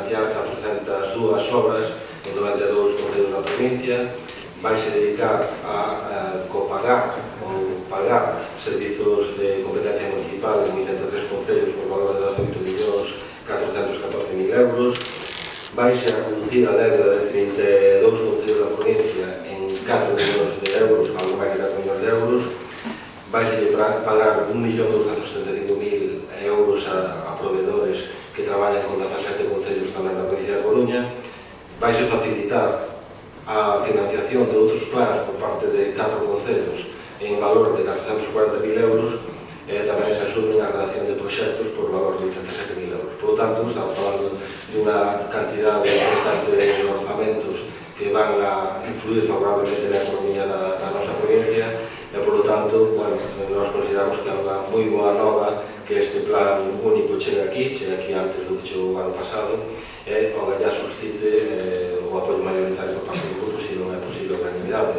financiar 402 obras en 92 concellos da provincia, vaise dedicar a copagar ou pagar servizos de competencia municipal en 1.103 concellos por valor de 18.414.000 euros, vaise a reducir a débeda de 32 concellos da provincia en 4 millóns de euros, algo máis de 4 millóns de euros, vaise pagar 1.275.000 euros a proveedores que traballan con 17 concellos tamén da provincia de Coruña, vaise facilitar a financiación de outros plans por parte de 4 concellos en valor de 440.000 euros e tamén se asumen a redacción de proxectos por valor de 87.000 euros. Por lo tanto, estamos falando de unha cantidad importante de orzamentos que van a influir favorablemente na economía da nosa provincia e, por lo tanto, nós consideramos que é unha moi boa nova que este plan único chegue aquí antes do que chegou o ano pasado e o que ya suscite o apoio mayoritario por parte do grupo, se non é posible a unanimidade.